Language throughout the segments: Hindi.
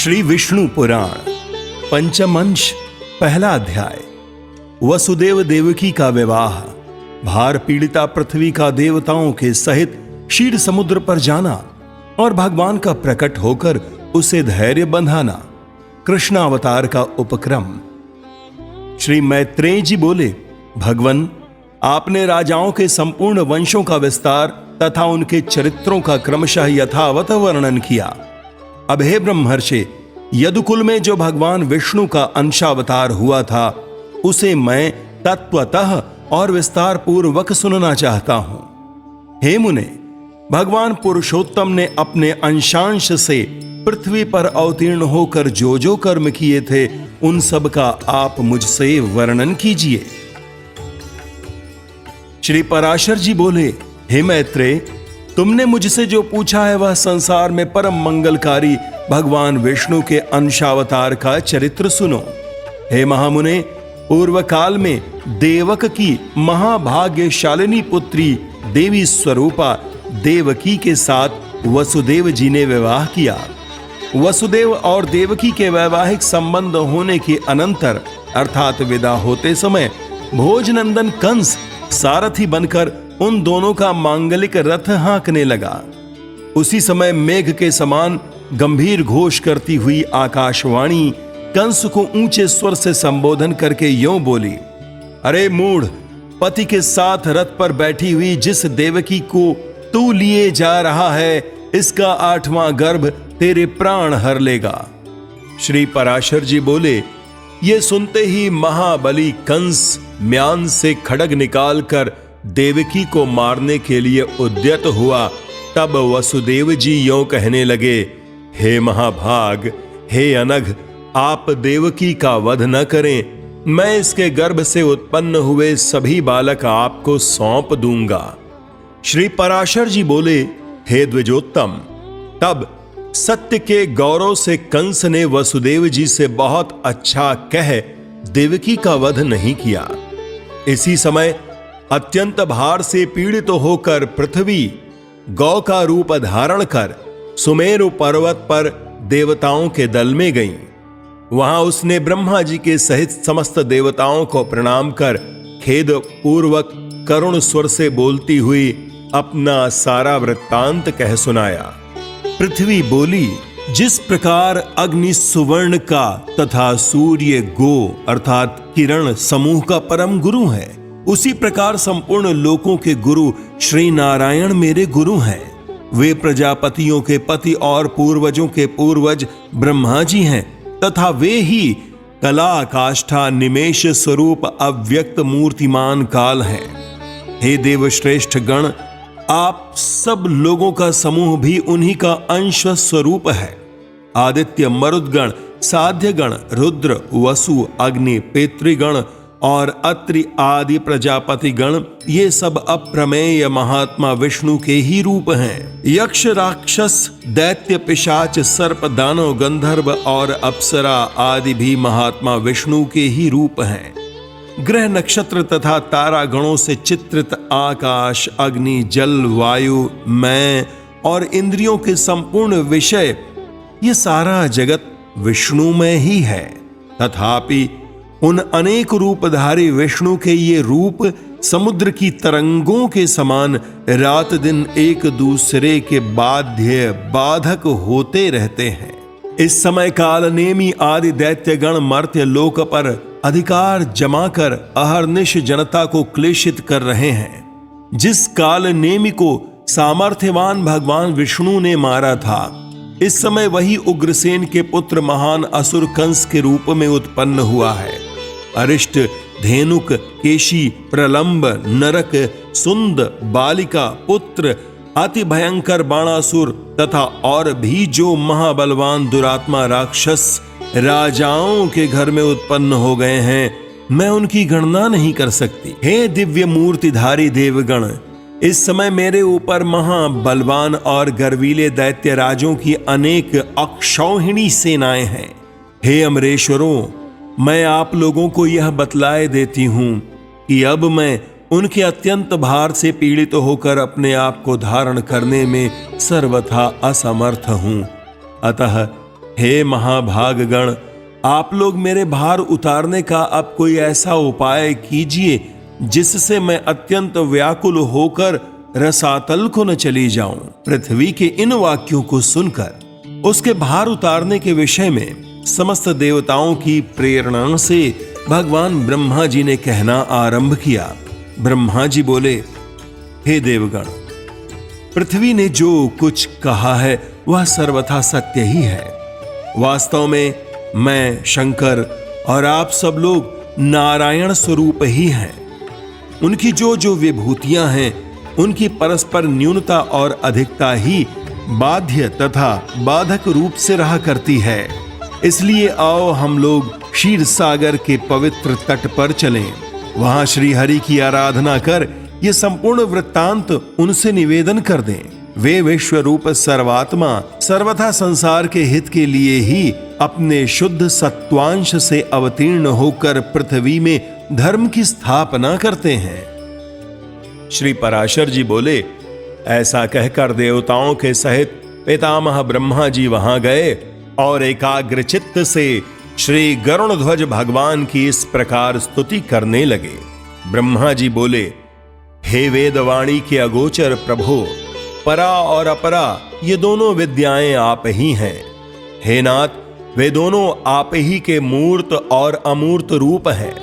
श्री विष्णु पुराण पंचम अंश पहला अध्याय। वसुदेव देवकी का विवाह। भार पीड़िता पृथ्वी का देवताओं के सहित क्षीर समुद्र पर जाना और भगवान का प्रकट होकर उसे धैर्य बंधाना। कृष्ण अवतार का उपक्रम। श्री मैत्रेय जी बोले, भगवन, आपने राजाओं के संपूर्ण वंशों का विस्तार तथा उनके चरित्रों का क्रमशः यथावत वर्णन किया। अब हे ब्रह्मर्षि, यदुकुल में जो भगवान विष्णु का अंशावतार हुआ था उसे मैं तत्वतः और विस्तार पूर्वक सुनना चाहता हूं। हे मुने, भगवान पुरुषोत्तम ने अपने अंशांश से पृथ्वी पर अवतीर्ण होकर जो जो कर्म किए थे उन सब का आप मुझसे वर्णन कीजिए। श्री पराशर जी बोले, हे मैत्रेय, तुमने मुझसे जो पूछा है वह संसार में परम मंगलकारी भगवान विष्णु के अंशावतार का चरित्र सुनो। हे महामुने, पूर्व काल में देवक की महाभाग्यशालिनी पुत्री देवी स्वरूपा देवकी के साथ वसुदेव जी ने विवाह किया। वसुदेव और देवकी के वैवाहिक संबंध होने के अनंतर अर्थात विदा होते समय भोजनंदन कंस सारथी बनकर उन दोनों का मांगलिक रथ हाँकने लगा। उसी समय मेघ के समान गंभीर घोष करती हुई आकाशवाणी कंस को ऊंचे स्वर से संबोधन करके यूं बोली, अरे मूढ़, पति के साथ रथ पर बैठी हुई जिस देवकी को तू लिए जा रहा है, इसका 8वां गर्भ तेरे प्राण हर लेगा। श्री पराशर जी बोले, ये सुनते ही महाबली कंस म्यान से खड्ग निकालकर देवकी को मारने के लिए उद्यत हुआ। तब वसुदेव जी यों कहने लगे, हे महाभाग, हे अनघ, आप देवकी का वध न करें। मैं इसके गर्भ से उत्पन्न हुए सभी बालक आपको सौंप दूंगा। श्री पराशर जी बोले, हे द्विजोत्तम, तब सत्य के गौरव से कंस ने वसुदेव जी से बहुत अच्छा कह देवकी का वध नहीं किया। इसी समय अत्यंत भार से पीड़ित होकर पृथ्वी गौ का रूप धारण कर सुमेरु पर्वत पर देवताओं के दल में गई। वहां उसने ब्रह्मा जी के सहित समस्त देवताओं को प्रणाम कर खेद पूर्वक करुण स्वर से बोलती हुई अपना सारा वृत्तांत कह सुनाया। पृथ्वी बोली, जिस प्रकार अग्नि सुवर्ण का तथा सूर्य गो अर्थात किरण समूह का परम गुरु है, उसी प्रकार संपूर्ण लोकों के गुरु श्री नारायण मेरे गुरु हैं। वे प्रजापतियों के पति और पूर्वजों के पूर्वज ब्रह्मा जी हैं तथा वे ही कला काष्ठा निमेष स्वरूप अव्यक्त मूर्तिमान काल हैं। हे देवश्रेष्ठ गण, आप सब लोगों का समूह भी उन्हीं का अंश स्वरूप है। आदित्य, मरुदगण, साध्यगण, रुद्र, वसु, अग्नि, पितृगण और अत्रि आदि प्रजापति गण, ये सब अप्रमेय महात्मा विष्णु के ही रूप हैं। यक्ष, राक्षस, दैत्य, पिशाच, सर्प, दानव, गंधर्व और अप्सरा आदि भी महात्मा विष्णु के ही रूप हैं। ग्रह, नक्षत्र तथा तारा गणों से चित्रित आकाश, अग्नि, जल, वायु, मैं और इंद्रियों के संपूर्ण विषय, ये सारा जगत विष्णुमय ही है। तथापि उन अनेक रूपधारी विष्णु के ये रूप समुद्र की तरंगों के समान रात दिन एक दूसरे के बाध्य बाधक होते रहते हैं। इस समय काल नेमी आदि दैत्यगण मर्त्य लोक पर अधिकार जमाकर अहर्निश जनता को क्लेशित कर रहे हैं। जिस काल नेमी को सामर्थ्यवान भगवान विष्णु ने मारा था, इस समय वही उग्रसेन के पुत्र महान असुर कंस के रूप में उत्पन्न हुआ है। अरिष्ट, धेनुक, केशी, प्रलंब, नरक, सुंद, बालिका, पुत्र, अति भयंकर बाणासुर तथा और भी जो महाबलवान दुरात्मा राक्षस राजाओं के घर में उत्पन्न हो गए हैं, मैं उनकी गणना नहीं कर सकती। हे दिव्य मूर्तिधारी देवगण, इस समय मेरे ऊपर महाबलवान और गर्वीले दैत्य राजों की अनेक अक्षौहिणी सेनाएं हैं। हे अमरेश्वरों, मैं आप लोगों को यह बतलाए देती हूं कि अब मैं उनके अत्यंत भार से पीड़ित होकर अपने आप को धारण करने में सर्वथा असमर्थ हूं। अतः हे महाभागगण, आप लोग मेरे भार उतारने का अब कोई ऐसा उपाय कीजिए जिससे मैं अत्यंत व्याकुल होकर रसातल को न चली जाऊं। पृथ्वी के इन वाक्यों को सुनकर उसके भार उतारने के विषय में समस्त देवताओं की प्रेरणा से भगवान ब्रह्मा जी ने कहना आरंभ किया। ब्रह्मा जी बोले, हे देवगण, पृथ्वी ने जो कुछ कहा है वह सर्वथा सत्य ही है। वास्तव में मैं, शंकर और आप सब लोग नारायण स्वरूप ही हैं। उनकी जो जो विभूतियां हैं उनकी परस्पर न्यूनता और अधिकता ही बाध्य तथा बाधक रूप से रहा करती है। इसलिए आओ हम लोग क्षीर सागर के पवित्र तट पर चलें। वहां श्री हरि की आराधना कर ये संपूर्ण वृत्तांत उनसे निवेदन कर दें। वे विश्व रूप सर्वात्मा सर्वथा संसार के हित के लिए ही अपने शुद्ध सत्वांश से अवतीर्ण होकर पृथ्वी में धर्म की स्थापना करते हैं। श्री पराशर जी बोले, ऐसा कहकर देवताओं के सहित पितामह ब्रह्मा जी वहां गए और एकाग्र चित्त से श्री गरुण ध्वज भगवान की इस प्रकार स्तुति करने लगे। ब्रह्मा जी बोले, हे वेदवाणी के अगोचर प्रभो, परा और अपरा ये दोनों विद्याएं आप ही हैं। हे नाथ, वे दोनों आप ही के मूर्त और अमूर्त रूप हैं।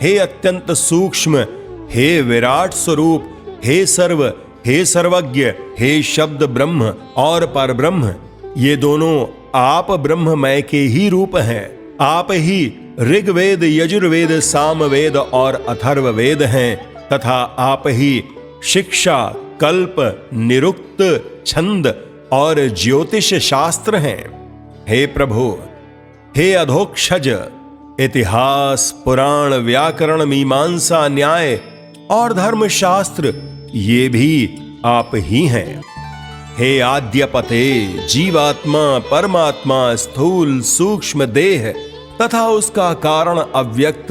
हे अत्यंत सूक्ष्म, हे विराट स्वरूप, हे सर्व, हे सर्वज्ञ, हे शब्द ब्रह्म और परब्रह्म, ये दोनों आप ब्रह्ममय के ही रूप हैं। आप ही ऋग्वेद, यजुर्वेद, सामवेद और अथर्ववेद हैं तथा आप ही शिक्षा, कल्प, निरुक्त, छंद और ज्योतिष शास्त्र हैं। हे प्रभु, हे अधोक्षज, इतिहास, पुराण, व्याकरण, मीमांसा, न्याय और धर्मशास्त्र ये भी आप ही हैं। हे आद्यपते, जीवात्मा, परमात्मा, स्थूल सूक्ष्म देह तथा उसका कारण अव्यक्त,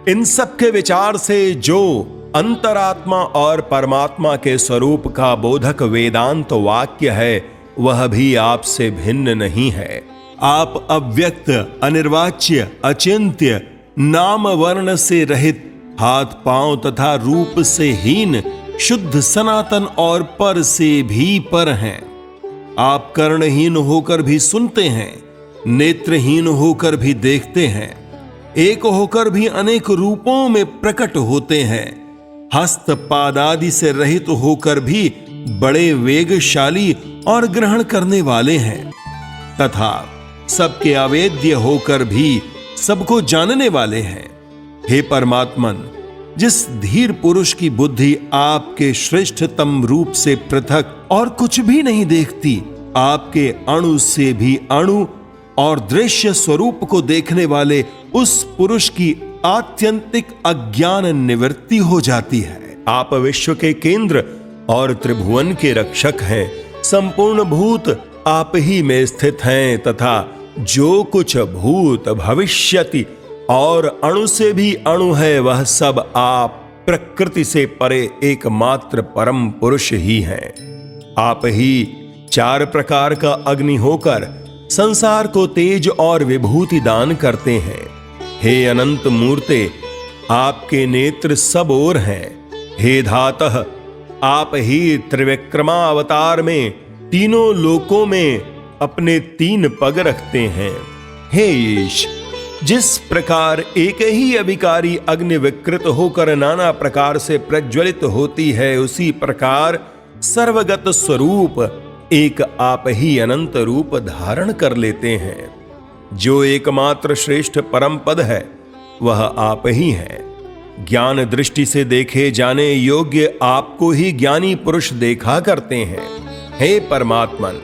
इन सब के विचार से जो अंतरात्मा और परमात्मा के स्वरूप का बोधक वेदांत वाक्य है वह भी आपसे भिन्न नहीं है। आप अव्यक्त, अनिर्वाच्य, अचिंत्य, नाम वर्ण से रहित, हाथ पांव तथा रूप से हीन, शुद्ध, सनातन और पर से भी पर हैं। आप कर्णहीन होकर भी सुनते हैं, नेत्रहीन होकर भी देखते हैं, एक होकर भी अनेक रूपों में प्रकट होते हैं, हस्त पादादि से रहित होकर भी बड़े वेगशाली और ग्रहण करने वाले हैं, तथा सबके अवेद्य होकर भी सबको जानने वाले हैं। हे परमात्मन, जिस धीर पुरुष की बुद्धि आपके श्रेष्ठतम रूप से पृथक और कुछ भी नहीं देखती, आपके अणु से भी अणु और दृश्य स्वरूप को देखने वाले उस पुरुष की आत्यंतिक अज्ञान निवृत्ति हो जाती है। आप विश्व के केंद्र और त्रिभुवन के रक्षक हैं। संपूर्ण भूत आप ही में स्थित हैं तथा जो कुछ भूत, भविष्यति और अणु से भी अणु है वह सब आप प्रकृति से परे एकमात्र परम पुरुष ही हैं। आप ही 4 प्रकार का अग्नि होकर संसार को तेज और विभूति दान करते हैं। हे अनंत मूर्ते, आपके नेत्र सब ओर हैं। हे धातः, आप ही त्रिविक्रमा अवतार में तीनों लोकों में अपने 3 पग रखते हैं। हे ईश, जिस प्रकार एक ही अभिकारी अग्नि विकृत होकर नाना प्रकार से प्रज्वलित होती है, उसी प्रकार सर्वगत स्वरूप एक आप ही अनंत रूप धारण कर लेते हैं। जो एकमात्र श्रेष्ठ परम पद है वह आप ही हैं। ज्ञान दृष्टि से देखे जाने योग्य आपको ही ज्ञानी पुरुष देखा करते हैं। हे परमात्मन,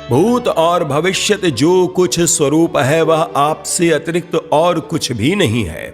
भूत और भविष्यत जो कुछ स्वरूप है वह आपसे अतिरिक्त और कुछ भी नहीं है।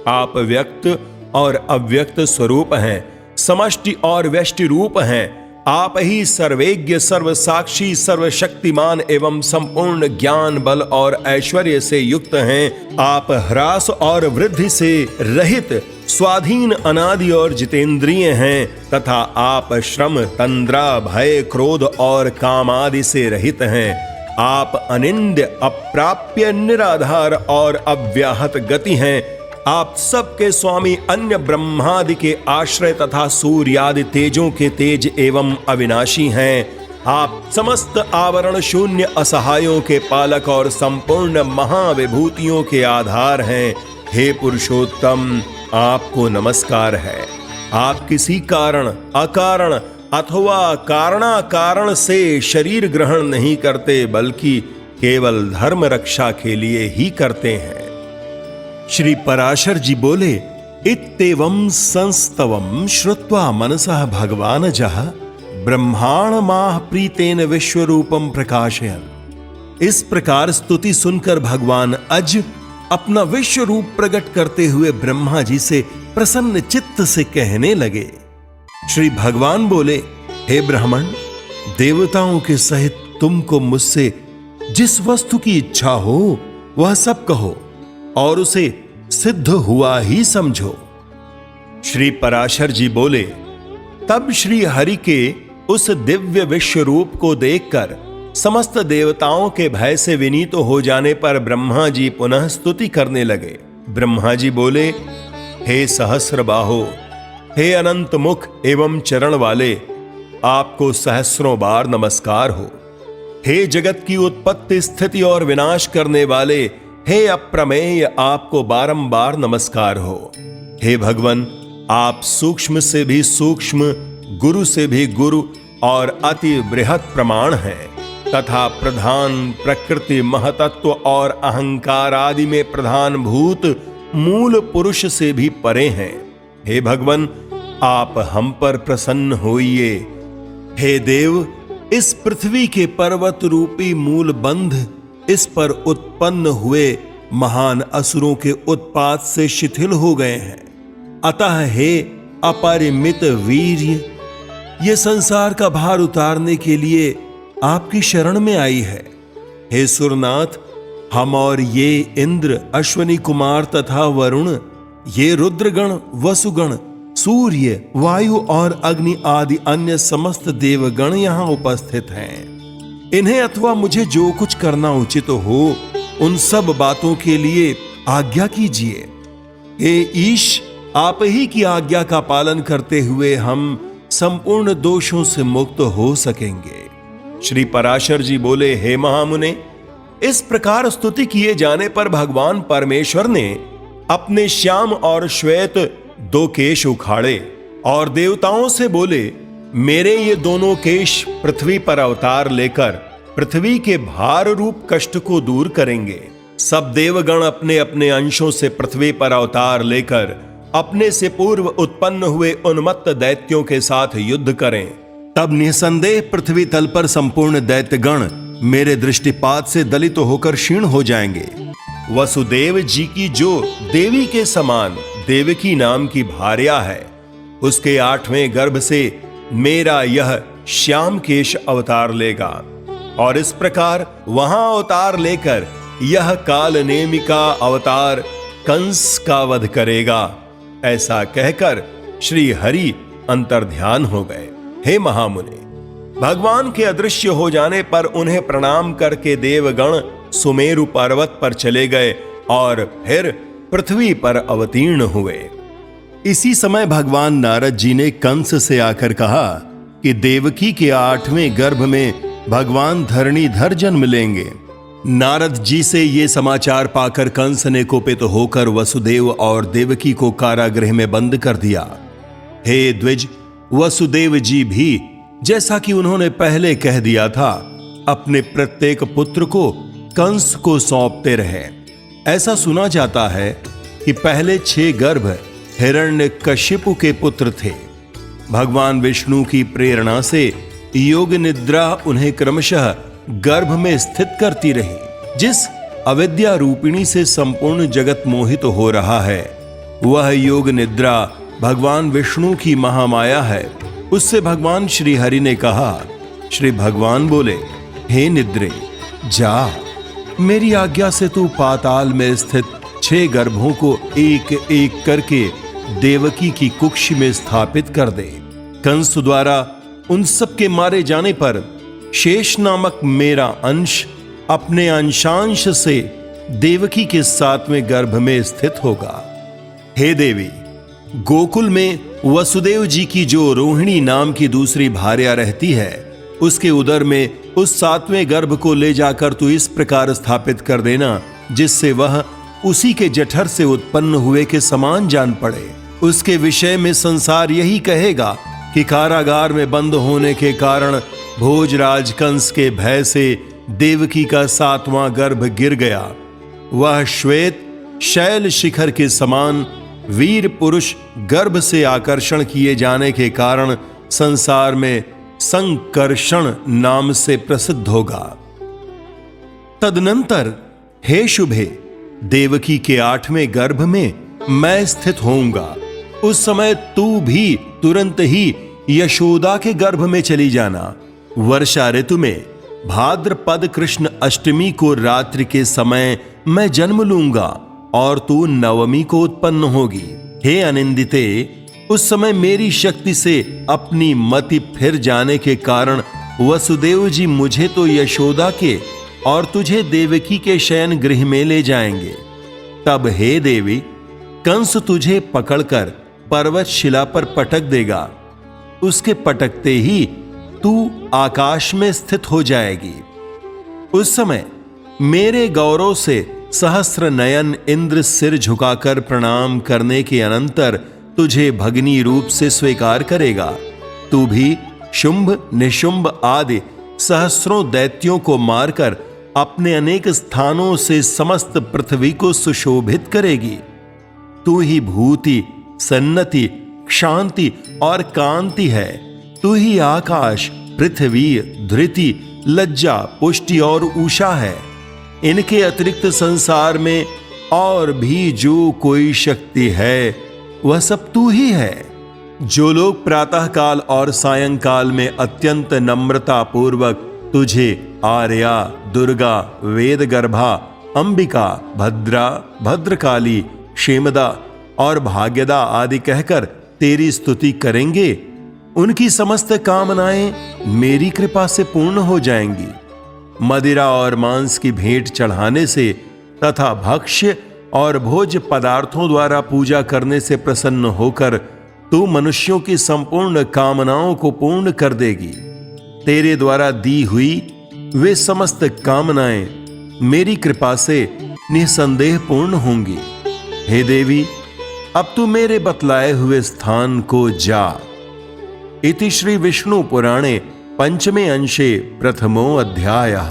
आप व्यक्त और अव्यक्त स्वरूप हैं, समष्टि और व्यष्टि रूप हैं। आप ही सर्वज्ञ, सर्वसाक्षी, सर्वशक्तिमान एवं संपूर्ण ज्ञान, बल और ऐश्वर्य से युक्त हैं। आप ह्रास और वृद्धि से रहित, स्वाधीन, अनादि और जितेंद्रिय हैं तथा आप श्रम, तंद्रा, भय, क्रोध और काम आदि से रहित हैं। आप अनिंद्य, अप्राप्य, निराधार और अव्याहत गति हैं। आप सबके स्वामी, अन्य ब्रह्मादि के आश्रय तथा सूर्यादि तेजों के तेज एवं अविनाशी हैं। आप समस्त आवरण शून्य असहायों के पालक और संपूर्ण महाविभूतियों के आधार हैं। हे पुरुषोत्तम, आपको नमस्कार है। आप किसी कारण, अकारण अथवा कारणाकारण से शरीर ग्रहण नहीं करते, बल्कि केवल धर्म रक्षा के लिए ही करते हैं। श्री पराशर जी बोले, इत्येवं संस्तवं श्रुत्वा मनसः भगवान जः ब्रह्माण माह प्रीतेन विश्वरूपम प्रकाशयन्। इस प्रकार स्तुति सुनकर भगवान अज अपना विश्व रूप प्रकट करते हुए ब्रह्मा जी से प्रसन्न चित्त से कहने लगे। श्री भगवान बोले, हे ब्राह्मण, देवताओं के सहित तुमको मुझसे जिस वस्तु की इच्छा हो वह सब कहो और उसे सिद्ध हुआ ही समझो। श्री पराशर जी बोले, तब श्री हरि के उस दिव्य विश्व रूप को देखकर समस्त देवताओं के भय से विनीत हो जाने पर ब्रह्मा जी पुनः स्तुति करने लगे। ब्रह्मा जी बोले, हे सहस्रबाहो, हे अनंत मुख एवं चरण वाले, आपको सहस्रों बार नमस्कार हो। हे जगत की उत्पत्ति, स्थिति और विनाश करने वाले, हे अप्रमेय, आपको बारंबार नमस्कार हो। हे भगवान, आप सूक्ष्म से भी सूक्ष्म, गुरु से भी गुरु और अति बृहत प्रमाण हैं तथा प्रधान, प्रकृति, महतत्व और अहंकार आदि में प्रधान भूत मूल पुरुष से भी परे हैं। हे भगवान, आप हम पर प्रसन्न होइए। हे देव, इस पृथ्वी के पर्वत रूपी मूल बंध इस पर उत्पन्न हुए महान असुरों के उत्पात से शिथिल हो गए हैं। अतः हे अपरिमित वीर्य, ये संसार का भार उतारने के लिए आपकी शरण में आई है। हे सुरनाथ, हम और ये इंद्र, अश्वनी कुमार तथा वरुण, ये रुद्रगण, वसुगण, सूर्य, वायु और अग्नि आदि अन्य समस्त देवगण यहां उपस्थित हैं। इन्हें अथवा मुझे जो कुछ करना उचित हो उन सब बातों के लिए आज्ञा कीजिए। हे ईश, आप ही की आज्ञा का पालन करते हुए हम संपूर्ण दोषों से मुक्त हो सकेंगे। श्री पराशर जी बोले, हे महामुने, इस प्रकार स्तुति किए जाने पर भगवान परमेश्वर ने अपने श्याम और श्वेत दो केश उखाड़े और देवताओं से बोले, मेरे ये दोनों केश पृथ्वी पर अवतार लेकर पृथ्वी के भार रूप कष्ट को दूर करेंगे। सब देवगण अपने अपने अंशों से पृथ्वी पर अवतार लेकर अपने से पूर्व उत्पन्न हुए उन्मत्त दैत्यों के साथ युद्ध करें। तब निसंदेह पृथ्वी तल पर संपूर्ण दैत्यगण मेरे दृष्टिपात से दलित होकर क्षीण हो जाएंगे। वसुदेव जी की जो देवी के समान देवकी नाम की भार्या है, उसके 8वें गर्भ से मेरा यह श्याम केश अवतार लेगा और इस प्रकार वहां अवतार लेकर यह काल नेमिका अवतार कंस का वध करेगा। ऐसा कहकर श्री हरि अंतर्ध्यान हो गए। हे महामुने, भगवान के अदृश्य हो जाने पर उन्हें प्रणाम करके देवगण सुमेरु पर्वत पर चले गए और फिर पृथ्वी पर अवतीर्ण हुए। इसी समय भगवान नारद जी ने कंस से आकर कहा कि देवकी के 8वें गर्भ में भगवान धरणीधर जन्म लेंगे। नारद जी से ये समाचार पाकर कंस ने कुपित होकर वसुदेव और देवकी को कारागृह में बंद कर दिया। हे द्विज, वसुदेव जी भी जैसा कि उन्होंने पहले कह दिया था, अपने प्रत्येक पुत्र को कंस को सौंपते रहे। ऐसा सुना जाता है कि पहले 6 गर्भ हिरण्यकशिपु के पुत्र थे। भगवान विष्णु की प्रेरणा से योग निद्रा उन्हें क्रमशः गर्भ में स्थित करती रही। जिस अविद्या रूपिणी से संपूर्ण जगत मोहित हो रहा है, वह योग निद्रा भगवान विष्णु की महामाया है। उससे भगवान श्री हरि ने कहा। श्री भगवान बोले, हे निद्रे, जा, मेरी आज्ञा से तू पाताल में स्थित 6 गर्भों को एक एक करके देवकी की कुक्षी में स्थापित कर दे। कंस द्वारा उन सब के मारे जाने पर शेष नामक मेरा अंश अपने अंशांश से देवकी के 7वें गर्भ में स्थित होगा। हे देवी, गोकुल में वसुदेव जी की जो रोहिणी नाम की दूसरी भार्या रहती है, उसके उदर में उस 7वें गर्भ को ले जाकर तू इस प्रकार स्थापित कर देना जिससे वह उसी के जठर से उत्पन्न हुए के समान जान पड़े। उसके विषय में संसार यही कहेगा कि कारागार में बंद होने के कारण भोजराज कंस के भय से देवकी का 7वां गर्भ गिर गया। वह श्वेत शैल शिखर के समान वीर पुरुष गर्भ से आकर्षण किए जाने के कारण संसार में संकर्षण नाम से प्रसिद्ध होगा। तदनंतर हे शुभे, देवकी के 8वें गर्भ में मैं स्थित होऊंगा। उस समय तू भी तुरंत ही यशोदा के गर्भ में चली जाना। वर्षा ऋतु में भाद्रपद कृष्ण अष्टमी को रात्रि के समय मैं जन्म लूंगा और तू नवमी को उत्पन्न होगी। हे अनिंदिते, उस समय मेरी शक्ति से अपनी मति फिर जाने के कारण वसुदेव जी मुझे तो यशोदा के और तुझे देवकी के शयन गृह में ले जाएंगे। तब हे देवी, कंस तुझे पकड़कर पर्वत शिला पर पटक देगा। उसके पटकते ही तू आकाश में स्थित हो जाएगी। उस समय मेरे गौरव से सहस्र नयन इंद्र सिर झुकाकर प्रणाम करने के अनंतर तुझे भगनी रूप से स्वीकार करेगा। तू भी शुंभ निशुंभ आदि सहस्रों दैत्यों को मारकर अपने अनेक स्थानों से समस्त पृथ्वी को सुशोभित करेगी। तू ही भूति, सन्नति, शांति और कांति है। तू ही आकाश, पृथ्वी, धृति, लज्जा, पुष्टि और उषा है। इनके अतिरिक्त संसार में और भी जो कोई शक्ति है वह सब तू ही है। जो लोग प्रातः काल और सायंकाल में अत्यंत नम्रता पूर्वक तुझे आर्या, दुर्गा, वेदगर्भा, अंबिका, भद्रा, भद्रकाली, क्षेमदा और भाग्यदा आदि कहकर तेरी स्तुति करेंगे, उनकी समस्त कामनाएं मेरी कृपा से पूर्ण हो जाएंगी। मदिरा और मांस की भेंट चढ़ाने से तथा भक्ष्य और भोज्य पदार्थों द्वारा पूजा करने से प्रसन्न होकर तू मनुष्यों की संपूर्ण कामनाओं को पूर्ण कर देगी। तेरे द्वारा दी हुई वे समस्त कामनाएं मेरी कृपा से निसंदेह पूर्ण होंगी। हे देवी, अब तू मेरे बतलाए हुए स्थान को जा। इति श्री विष्णु पुराणे पंचमे अंशे प्रथमो अध्यायः।